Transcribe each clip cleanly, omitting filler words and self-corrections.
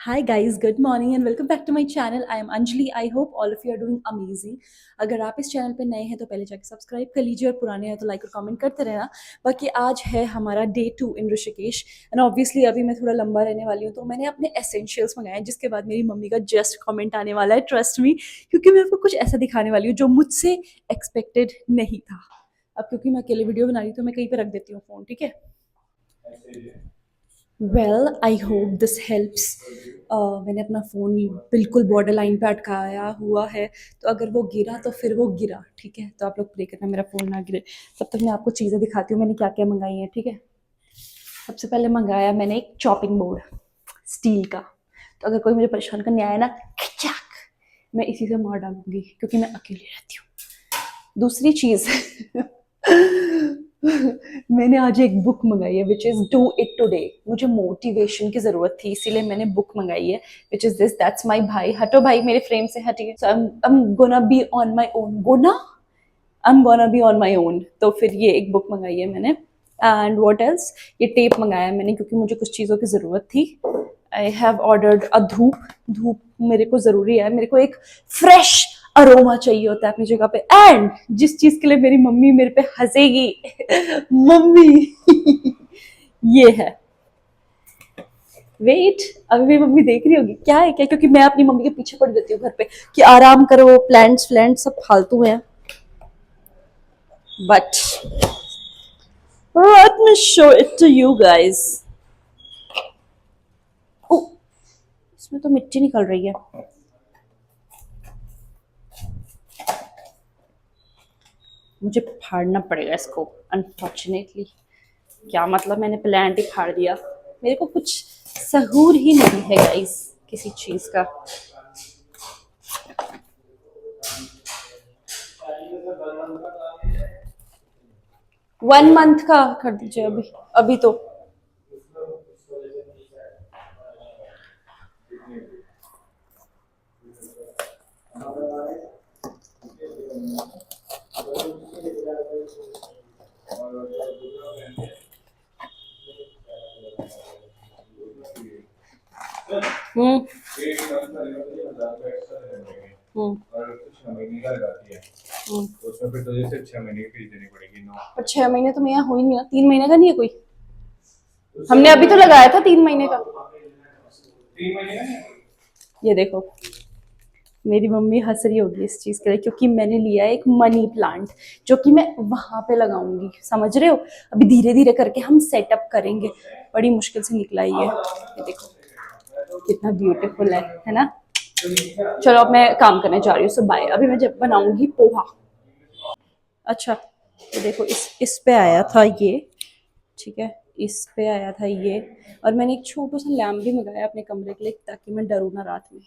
Hi guys, good morning and welcome back to my channel. I am Anjali. I hope all of you are doing amazing. अगर आप इस channel पे नए हैं तो पहले जाके सब्सक्राइब कर लीजिए और पुराने हैं तो लाइक और कमेंट करते रहना। बाकी आज है हमारा day 2 in Rishikesh and obviously अभी मैं थोड़ा लंबा रहने वाली हूँ तो मैंने अपने एसेंशियल्स मंगाए जिसके बाद मेरी मम्मी का जस्ट कमेंट आने वाला है, ट्रस्ट मी, क्योंकि मैं आपको कुछ ऐसा दिखाने वाली हूँ जो मुझसे एक्सपेक्टेड नहीं था। अब क्योंकि मैं अकेले वीडियो बना रही हूँ तो मैं कहीं पर रख देती हूँ फ़ोन, ठीक है। Well I hope this helps. मैंने अपना फ़ोन बिल्कुल बॉर्डर लाइन पे अटकाया हुआ है, तो अगर वो गिरा तो फिर वो गिरा, ठीक है। तो आप लोग प्रे करना मेरा फ़ोन ना गिरे। तब तक मैं आपको चीज़ें दिखाती हूँ मैंने क्या क्या मंगाई हैं, ठीक है। सबसे पहले मंगाया मैंने एक चॉपिंग बोर्ड स्टील का। तो अगर कोई मुझे परेशान करने आया ना, खिचाक, मैं इसी से मार डालूंगी क्योंकि मैं अकेली रहती हूँ। दूसरी चीज़ मैंने आज एक बुक मंगाई है which is do it today. मुझे मोटिवेशन की जरूरत थी इसीलिए मैंने बुक मंगाई है which is this. That's my भाई। हटो भाई मेरे फ्रेम से, हटिए। So I am gonna be on my own. Gonna I am gonna be on my own. तो फिर ये एक बुक मंगाई है मैंने। एंड व्हाट एल्स, ये टेप मंगाया मैंने क्योंकि मुझे कुछ चीज़ों की ज़रूरत थी। आई हैव ऑर्डर्ड अ धूप। धूप मेरे को ज़रूरी है, मेरे को एक फ्रेश अरोमा चाहिए होता है अपनी जगह पे। एंड जिस चीज़ के लिए मेरी मम्मी मेरे पे हंसेगी मम्मी ये है। वेट, अभी मेरी मम्मी देख रही होगी क्या है क्या, क्योंकि मैं अपनी मम्मी के पीछे पड़ जाती हूँ घर पे कि आराम करो, प्लांट्स फ्लैंट्स सब फालतू हैं। But let me show it to you guys. Oh, इसमें तो मिट्टी निकल रही है। मुझे फाड़ना पड़ेगा इसको अनफॉर्चुनेटली। क्या मतलब, मैंने प्लांट ही फाड़ दिया। मेरे को कुछ सहूर ही नहीं है गाइस किसी चीज का। 1 मंथ का कर दीजिए अभी। अभी तो हम्म हम्म उसमें फिर तुझे सिर्फ 6 महीने की फीस देनी पड़ेगी। पर 6 महीने तो मैं यहाँ हो ही नहीं ना। 3 महीने का नहीं है कोई। हमने अभी तो लगाया था 3 महीने का। 3 महीने का। ये देखो मेरी मम्मी हंस रही होगी इस चीज के लिए क्योंकि मैंने लिया है एक मनी प्लांट जो कि मैं वहां पे लगाऊंगी, समझ रहे हो। अभी धीरे धीरे करके हम सेटअप करेंगे। बड़ी मुश्किल से निकला ये देखो कितना ब्यूटीफुल है ना। चलो अब मैं काम करने जा रही हूँ, सो बाय। अभी मैं जब बनाऊंगी पोहा। अच्छा, तो देखो इस पे आया था ये, ठीक है। इस पे आया था ये, और मैंने एक छोटा सा लैम्प भी मंगाया अपने कमरे के लिए ताकि मैं डरूँ ना रात में।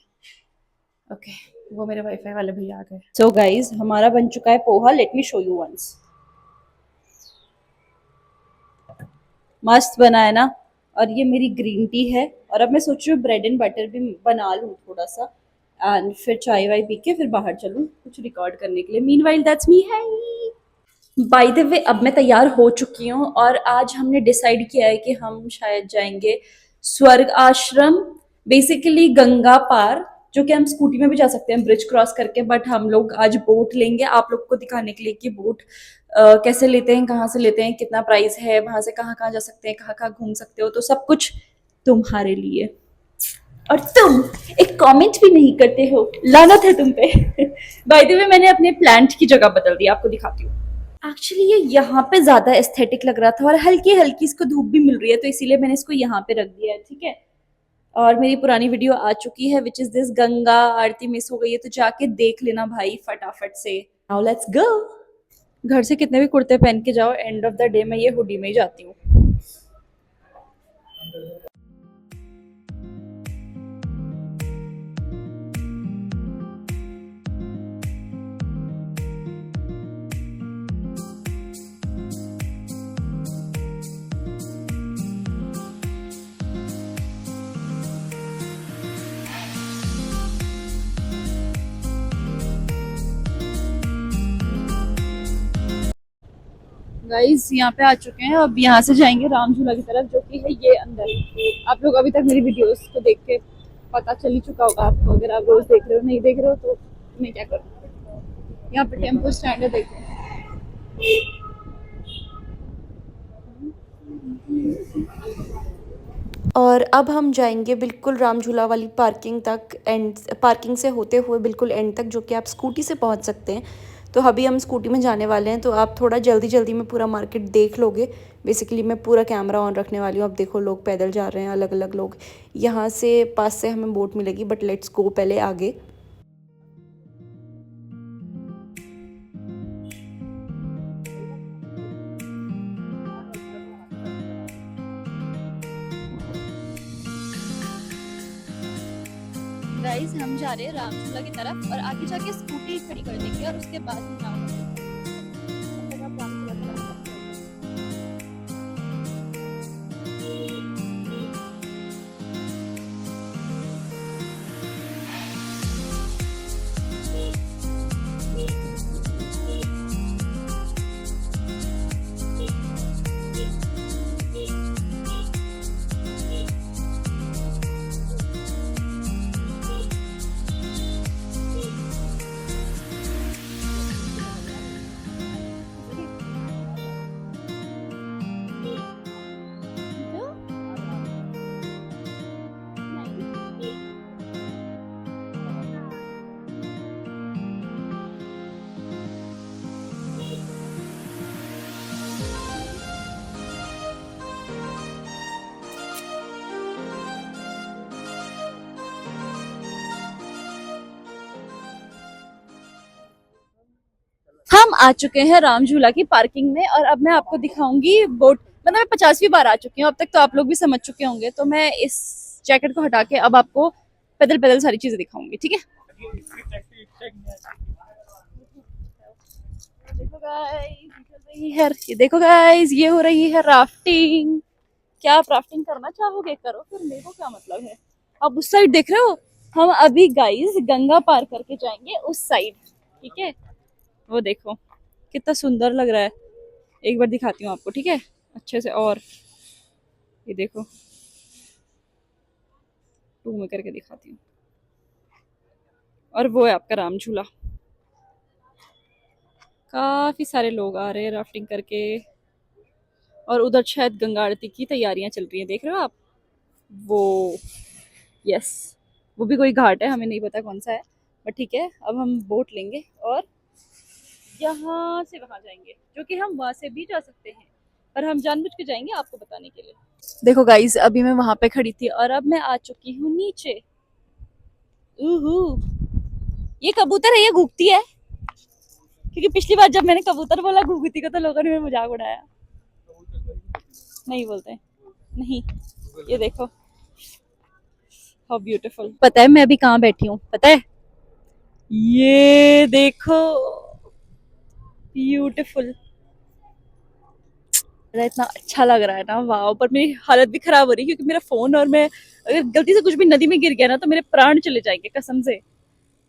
ओके, वो मेरे वाईफाई वाले भैया आ गए। सो गाइज हमारा बन चुका है poha. Let me show you once. मस्त बना है ना। और ये मेरी ग्रीन टी है। और अब मैं सोच रही हूँ ब्रेड एंड बटर भी बना लूँ थोड़ा सा, एंड फिर चाय वाय पी के फिर बाहर चलूँ कुछ रिकॉर्ड करने के लिए। मीनवाइल दैट्स मी है। बाय द वे अब मैं तैयार हो चुकी हूँ और आज हमने डिसाइड किया है कि हम शायद जाएंगे स्वर्ग आश्रम, बेसिकली गंगा पार, जो कि हम स्कूटी में भी जा सकते हैं ब्रिज क्रॉस करके। बट हम लोग आज बोट लेंगे आप लोग को दिखाने के लिए कि बोट कैसे लेते हैं, कहाँ से लेते हैं, कितना प्राइस है, वहां से कहाँ कहाँ जा सकते हैं, कहाँ कहाँ घूम सकते हो, तो सब कुछ तुम्हारे लिए। और तुम एक कमेंट भी नहीं करते हो, लानत है तुम पे। बाय द वे मैंने अपने प्लांट की जगह बदल दी, आपको दिखाती हूँ। एक्चुअली ये यहाँ पे ज्यादा एस्थेटिक लग रहा था और हल्की हल्की इसको धूप भी मिल रही है तो इसीलिए मैंने इसको यहाँ पे रख दिया है, ठीक है। और मेरी पुरानी वीडियो आ चुकी है which is this. Ganga Aarti miss हो गई है तो जाके देख लेना भाई फटाफट से। Now let's go. घर से कितने भी कुर्ते पहन के जाओ, एंड ऑफ द डे मैं ये हुडी में ही जाती हूँ। गाइस यहाँ पे आ चुके हैं, अब यहाँ से जाएंगे राम झूला की तरफ जो कि है ये अंदर। आप लोग अभी तक मेरी वीडियोस को देख के पता चल ही चुका होगा आपको, अगर आप रोज देख रहे हो, नहीं देख रहे हो तो मैं क्या करूँ। यहाँ पे टेम्पो स्टैंड है, देखो। और अब हम जाएंगे बिल्कुल राम झूला वाली पार्किंग तक, एंड पार्किंग से होते हुए बिल्कुल एंड तक, जो कि आप स्कूटी से पहुंच सकते हैं। तो अभी हम स्कूटी में जाने वाले हैं, तो आप थोड़ा जल्दी जल्दी में पूरा मार्केट देख लोगे। बेसिकली मैं पूरा कैमरा ऑन रखने वाली हूँ। अब देखो लोग पैदल जा रहे हैं, अलग अलग लोग। यहाँ से पास से हमें बोट मिलेगी, बट लेट्स गो पहले आगे। गाइस हम जा रहे हैं रामझूला की तरफ, और आगे जाके स्कूटी खड़ी कर देंगे और उसके बाद हम रामझूला। हम आ चुके हैं राम झूला की पार्किंग में, और अब मैं आपको दिखाऊंगी बोट। मतलब मैं 50वीं बार आ चुकी हूँ, अब तक तो आप लोग भी समझ चुके होंगे, तो मैं इस जैकेट को हटा के अब आपको पैदल पैदल सारी चीजें दिखाऊंगी, ठीक है। देखो गाइस, ये देखो गाइस, ये हो रही है राफ्टिंग। क्या आप राफ्टिंग करना चाहोगे? करो, फिर मेरे को क्या मतलब है। आप उस साइड देख रहे हो, हम अभी गाइस गंगा पार करके जाएंगे उस साइड, ठीक है। वो देखो कितना सुंदर लग रहा है, एक बार दिखाती हूँ आपको, ठीक है, अच्छे से। और ये देखो, टू में करके दिखाती हूँ। और वो है आपका राम झूला। काफी सारे लोग आ रहे हैं राफ्टिंग करके, और उधर शायद गंगा आरती की तैयारियां चल रही हैं, देख रहे हो आप वो। यस, वो भी कोई घाट है, हमें नहीं पता कौन सा है, बट ठीक है। अब हम बोट लेंगे और यहाँ से वहां जाएंगे, जो कि हम वहां से भी जा सकते हैं, पर हम जानबूझ के जाएंगे आपको बताने के लिए। देखो गाइज, अभी मैं वहां पे खड़ी थी और अब मैं आ चुकी हूँ नीचे। ऊहू, ये कबूतर है, ये घूकती है, क्योंकि पिछली बार जब मैंने कबूतर बोला घूकती को, तो लोगों ने मेरा मजाक उड़ाया। नहीं बोलते, नहीं। ये देखो हाउ ब्यूटीफुल। पता है मैं अभी कहाँ बैठी हूँ? पता है, ये देखो, ब्यूटीफुल। इतना अच्छा लग रहा है ना, वाह। पर मेरी हालत भी खराब हो रही है, क्योंकि मेरा फोन, और मैं अगर गलती से कुछ भी नदी में गिर गया ना, तो मेरे प्राण चले जाएंगे कसम से।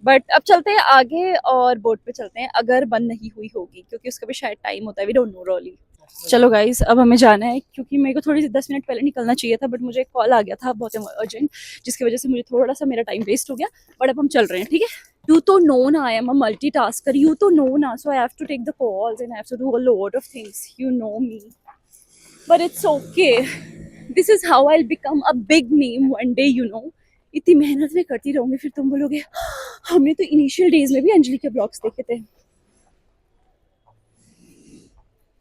बट अब चलते हैं आगे और बोट पे चलते हैं, अगर बंद नहीं हुई होगी, क्योंकि उसका भी शायद टाइम होता है, वी डोंट नो रियली। चलो गाइस, अब हमें जाना है, क्योंकि मेरे को थोड़ी सी 10 मिनट पहले निकलना चाहिए था, बट मुझे एक कॉल आ गया था बहुत अर्जेंट, जिसकी वजह से मुझे थोड़ा सा मेरा टाइम वेस्ट हो गया। बट अब हम चल रहे हैं, ठीक है। You to know I am a multitasker. You to know na, so I have to take the calls and I have to do a lot of things. You know me, but it's okay. This is how I'll become a big name one day. You know, इतनी मेहनत में करती रहूंगी, फिर तुम बोलोगे हमने तो इनिशियल डेज में भी अंजलि के ब्लॉग्स देखे थे।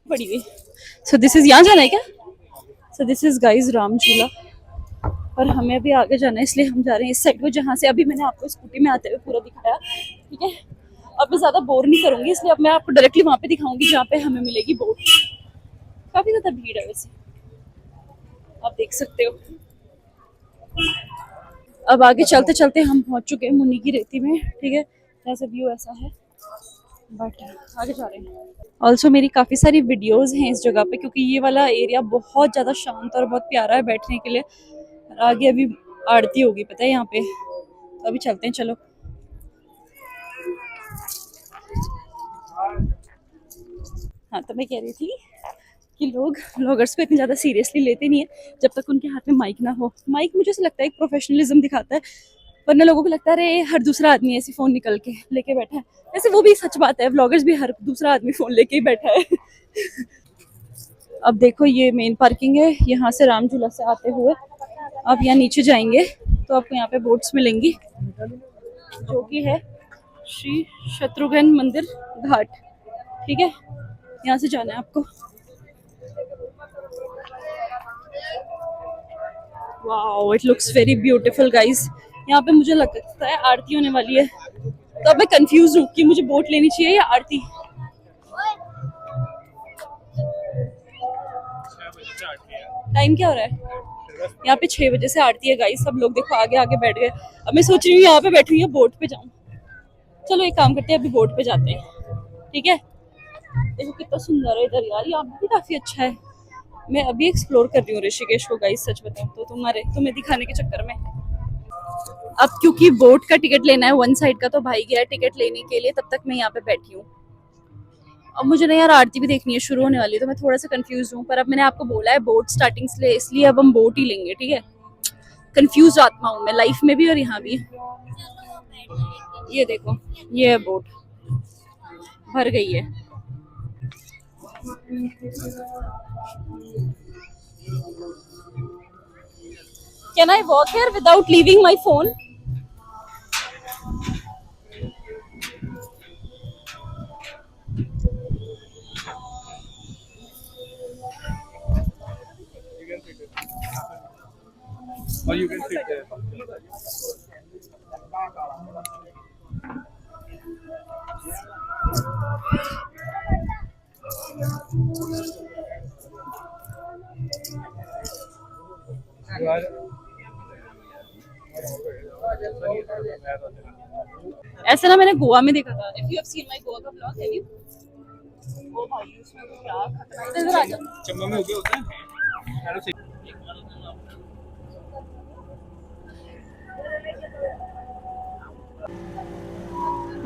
पड़ी हुई। सो दिस इज, यहाँ जाना है क्या? So this is guys Ram झूला, और हमें अभी आगे जाना है, इसलिए हम जा रहे हैं इस साइड को, जहाँ से अभी मैंने आपको स्कूटी में आते हुए पूरा दिखाया, ठीक है। अब मैं ज्यादा बोर नहीं करूंगी, इसलिए अब मैं आपको डायरेक्टली वहां पे दिखाऊंगी जहाँ पे हमें मिलेगी बोट। काफी ज्यादा भीड़ है वैसे, आप देख सकते हो। अब आगे चलते चलते हम पहुंच चुके हैं मुन्नी की रेती में, ठीक है। जैसे व्यू ऐसा है, बट आगे जा रहे हैं। ऑल्सो मेरी काफ़ी सारी वीडियोस हैं इस जगह पे, क्योंकि ये वाला एरिया बहुत ज़्यादा शांत और बहुत प्यारा है बैठने के लिए। आगे अभी आरती होगी, पता है यहाँ पे, तो अभी चलते हैं, चलो। हाँ, तो मैं कह रही थी कि लोग ब्लॉगर्स को इतनी ज़्यादा सीरियसली लेते नहीं है जब तक उनके हाथ में माइक ना हो। माइक मुझे ऐसा लगता है एक प्रोफेशनलिज्म दिखाता है, वरना लोगों को लगता है अरे हर दूसरा आदमी ऐसी फोन निकल के लेके बैठा है। वैसे वो भी सच बात है, व्लॉगर्स भी हर दूसरा आदमी फोन लेके ही बैठा है। अब देखो ये मेन पार्किंग है, यहाँ से राम झूला से आते हुए अब यहाँ नीचे जाएंगे तो आपको यहाँ पे बोट्स मिलेंगी, जो कि है श्री शत्रुघ्न मंदिर घाट। ठीक है, यहाँ से जाना है आपको। Wow, it looks very beautiful guys. यहाँ पे मुझे लगता है आरती होने वाली है, तो अब मैं कंफ्यूज हूँ कि मुझे बोट लेनी चाहिए या आरती। टाइम क्या हो रहा है? यहाँ पे 6 बजे से आरती है गाइस। सब लोग देखो आगे आगे बैठ गए। अब मैं सोच रही हूँ यहाँ पे बैठी हुई बोट पे जाऊँ। चलो एक काम करते हैं, अभी बोट पे जाते हैं। ठीक है, देखो कितना सुंदर है इधर यार, यहाँ भी काफी अच्छा है। मैं अभी एक्सप्लोर कर रही हूँ ऋषिकेश को गाइस, सच बताऊँ तो तुम्हें दिखाने के चक्कर में। अब क्योंकि बोट का टिकट लेना है वन साइड का, तो भाई गया टिकट लेने के लिए, तब तक मैं यहाँ पे बैठी हूँ। अब मुझे ना यार आरती भी देखनी है, शुरू होने वाली है, तो मैं थोड़ा सा कंफ्यूज हूँ। पर अब मैंने आपको बोला है बोट स्टार्टिंग से, इसलिए अब हम बोट ही लेंगे। ठीक है, कंफ्यूज आत्मा हूँ मैं लाइफ में भी और यहाँ भी। ये देखो, ये है बोट, भर गई है। Can I walk here without leaving my phone? Or you can sit there. ऐसा ना मैंने गोवा में देखा था। If you have seen my Goa का vlog, have you? ओ भाई उसमें तो क्या खतरा है। इधर आ जा। चंबा में हो गया होता है। हेलो से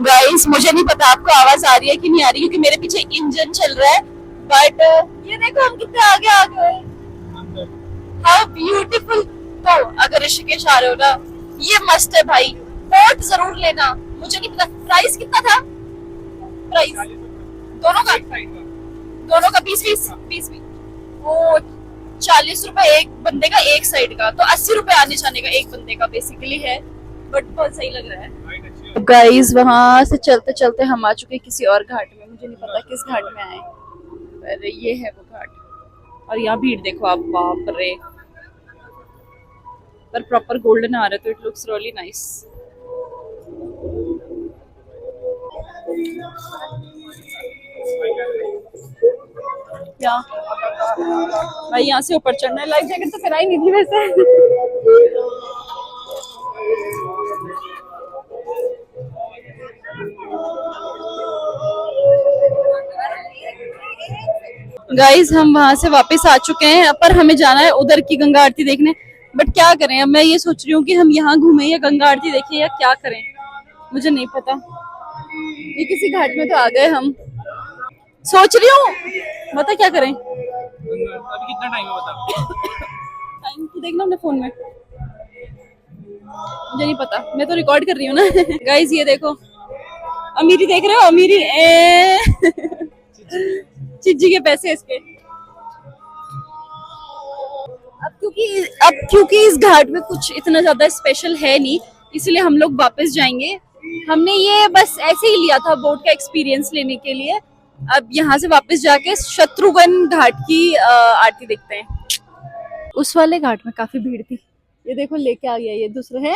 गाइस मुझे नहीं पता आपको आवाज आ रही है कि नहीं आ रही, क्योंकि मेरे पीछे इंजन चल रहा है। बट ये देखो हम कितने आगे आ गए। How beautiful. तो अगर ऋषिकेश आ रहे हो ना, ये मस्त है भाई, बोट जरूर लेना। मुझे नहीं पता प्राइस कितना था। प्राइस दोनों का 20 वो 40 रुपए एक बंदे का एक साइड का, तो 80 रुपए आने जाने का एक बंदे का बेसिकली है। बट बहुत सही लग रहा है। गाइस वहां से चलते चलते हम आ चुके हैं किसी और घाट में। मुझे नहीं पता किस घाट में आए, पर ये है वो घाट। और यहाँ भीड़ देखो आप, बाप रे। पर प्रॉपर गोल्डन आ रहा है, तो इट लुक्स रियली नाइस। क्या भाई, यहाँ से ऊपर चढ़ना है। लाइफ जैकेट तो कराई नहीं थी वैसे। गाइस हम वहां से वापस आ चुके हैं, पर हमें जाना है उधर की गंगा आरती देखने। बट क्या करें, अब मैं ये सोच रही हूँ कि हम यहाँ घूमें या गंगा आरती देखें या क्या करें, मुझे नहीं पता। ये किसी घाट में तो आ गए हम। सोच रही हूँ बता क्या करें। अभी कितना टाइम है बता। टाइम तो देखना अपने फोन में, मुझे नहीं पता, मैं तो रिकॉर्ड कर रही हूँ ना। गाइस ये देखो, अमीरी देख रहे हो, अमीरी। चिज्जी के पैसे इसके। अब क्योंकि इस घाट में कुछ इतना ज्यादा स्पेशल है नहीं, इसलिए हम लोग वापस जाएंगे। हमने ये बस ऐसे ही लिया था बोट का एक्सपीरियंस लेने के लिए। अब यहाँ से वापस जाके शत्रुघ्न घाट की आरती देखते हैं। उस वाले घाट में काफी भीड़ थी। ये देखो लेके आ गया, ये दूसरा है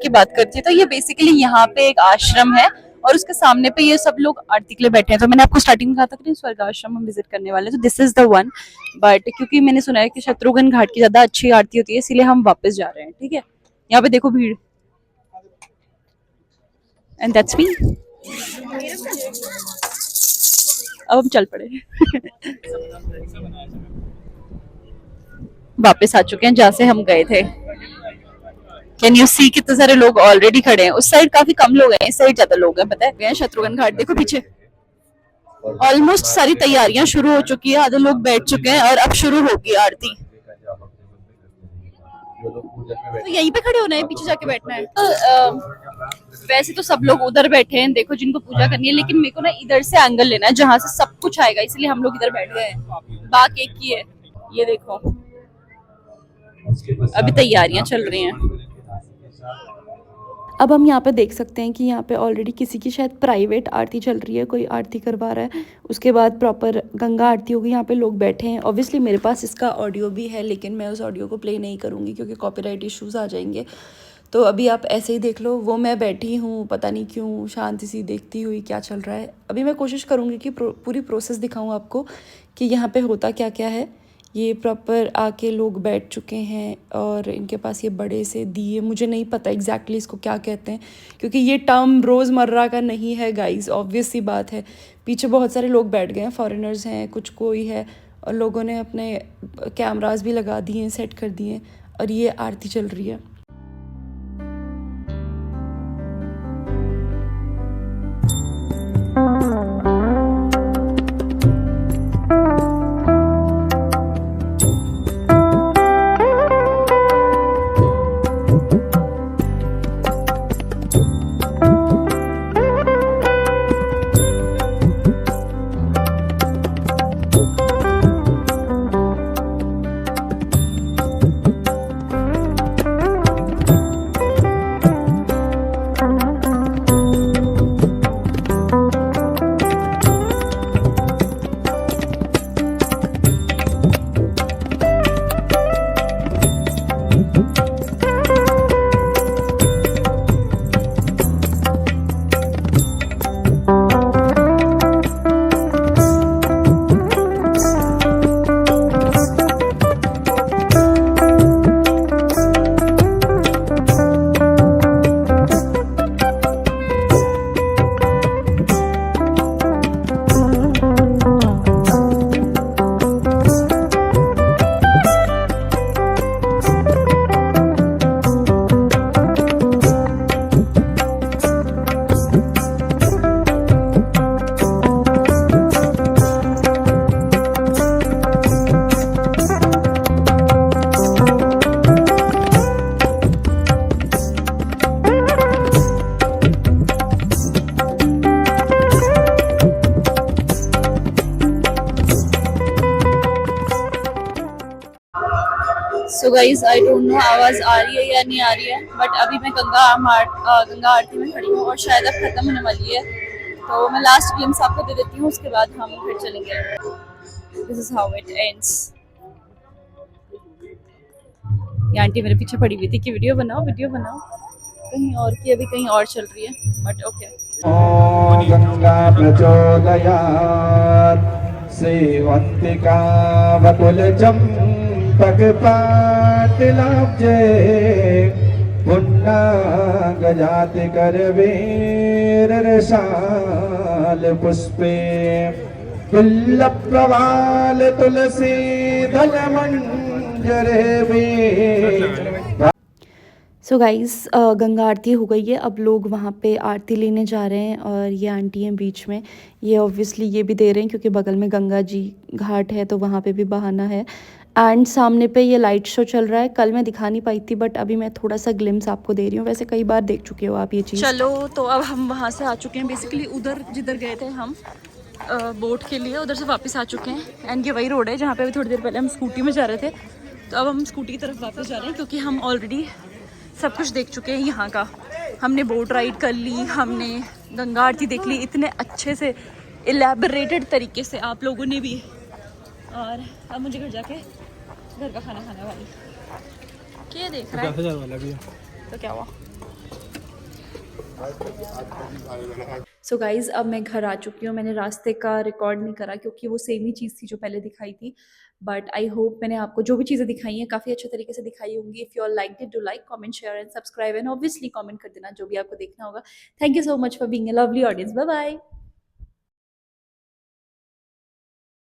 की बात करती है। तो ये बेसिकली यहाँ पे एक आश्रम है और उसके सामने पे ये सब लोग आरती के लिए बैठे हैं। तो मैंने आपको स्टार्टिंग में कहा था कि स्वर्ग आश्रम हम विजिट करने वाले हैं, तो this is the one. But क्योंकि मैंने सुना है कि शत्रुघ्न घाट की ज्यादा अच्छी आरती होती है, इसीलिए हम वापस जा रहे हैं। ठीक है, यहाँ पे देखो भीड़। And that's me. अब हम चल पड़े। वापस आ चुके हैं जहाँ से हम गए थे। कैन यू सी कितने सारे लोग ऑलरेडी खड़े हैं। उस साइड काफी कम लोग हैं, इस साइड ज्यादा लोग हैं। पता है शत्रुघ्न घाट देखो पीछे, ऑलमोस्ट सारी तैयारियां शुरू हो चुकी है, आधे लोग बैठ चुके हैं और अब शुरू होगी आरती। तो यहीं पे खड़े होना है, पीछे जाके बैठना है। वैसे तो सब लोग उधर बैठे हैं, देखो जिनको पूजा करनी है, लेकिन मेरे को ना इधर से एंगल लेना है जहाँ से सब कुछ आएगा, इसलिए हम लोग इधर बैठ गए हैं। बाकी एक ही है, ये देखो अभी तैयारियां चल रही हैं। अब हम यहाँ पे देख सकते हैं कि यहाँ पे ऑलरेडी किसी की शायद प्राइवेट आरती चल रही है, कोई आरती करवा रहा है। उसके बाद प्रॉपर गंगा आरती होगी, यहाँ पे लोग बैठे हैं। ऑब्वियसली मेरे पास इसका ऑडियो भी है, लेकिन मैं उस ऑडियो को प्ले नहीं करूँगी क्योंकि कॉपीराइट इश्यूज़ आ जाएंगे। तो अभी आप ऐसे ही देख लो, वो मैं बैठी हूँ, पता नहीं क्यों शांति सी देखती हुई क्या चल रहा है। अभी मैं कोशिश करूँगी कि पूरी प्रोसेस दिखाऊँ आपको कि यहाँ पे होता क्या क्या है। ये प्रॉपर आके लोग बैठ चुके हैं और इनके पास ये बड़े से दिए, मुझे नहीं पता एग्जैक्टली इसको क्या कहते हैं क्योंकि ये टर्म रोज़मर्रा का नहीं है गाइस, ऑब्वियस सी बात है। पीछे बहुत सारे लोग बैठ गए हैं, फॉरेनर्स हैं, कुछ कोई है, और लोगों ने अपने कैमरास भी लगा दिए हैं, सेट कर दिए हैं, और ये आरती चल रही है। So guys I don't know आवाज़ आ रही है या नहीं आ रही है, बट अभी मैं गंगा आरती में खड़ी हूँ और शायद अब खत्म होने वाली है, तो मैं लास्ट ग्लिम्स आपको दे देती हूँ, उसके बाद हम फिर चलेंगे। This is how it ends. ये आंटी मेरे पीछे पड़ी हुई थी कि वीडियो बनाओ कहीं और की, अभी कहीं और चल रही है, बट ओके। गंगा प्रचोदयात् सेवन्तिका वकुल चंपक पाटलाब्जे पुण्डागजाति करवीर रसाल पुष्पे तुल्यप्रवाल तुलसी दल मंजरे सो गाइस गंगा आरती हो गई है, अब लोग वहाँ पे आरती लेने जा रहे हैं और ये आंटी हैं बीच में, ये ऑब्वियसली ये भी दे रहे हैं क्योंकि बगल में गंगा जी घाट है तो वहाँ पे भी बहाना है। एंड सामने पे ये लाइट शो चल रहा है, कल मैं दिखा नहीं पाई थी बट अभी मैं थोड़ा सा ग्लिम्स आपको दे रही हूँ, वैसे कई बार देख चुके हो आप ये चीज़। चलो तो अब हम वहाँ से आ चुके हैं, बेसिकली उधर जिधर गए थे हम बोट के लिए, उधर से वापस आ चुके हैं। एंड ये वही रोड है जहाँ पे अभी थोड़ी देर पहले हम स्कूटी में जा रहे थे, तो अब हम स्कूटी की तरफ वापस जा रहे हैं क्योंकि हम ऑलरेडी सब कुछ देख चुके हैं यहाँ का। हमने बोट राइड कर ली, हमने गंगा आरती देख ली इतने अच्छे से, इलेबोरेटेड तरीके से आप लोगों ने भी। और अब मुझे घर जाके घर का खाना खाने वाली। क्या देख रहा है? 10,000 वाला भी है। तो क्या हुआ? सो गाइज़ अब मैं घर आ चुकी हूँ, मैंने रास्ते का रिकॉर्ड नहीं करा क्योंकि वो सेम ही चीज़ थी जो पहले दिखाई थी, बट आई होप मैंने आपको जो भी चीज़ें दिखाई हैं काफ़ी अच्छे तरीके से दिखाई होंगी। If you all like it, do like, comment, share and subscribe, and obviously comment कर देना जो भी आपको देखना होगा। Thank you so much for being a lovely audience. Bye bye.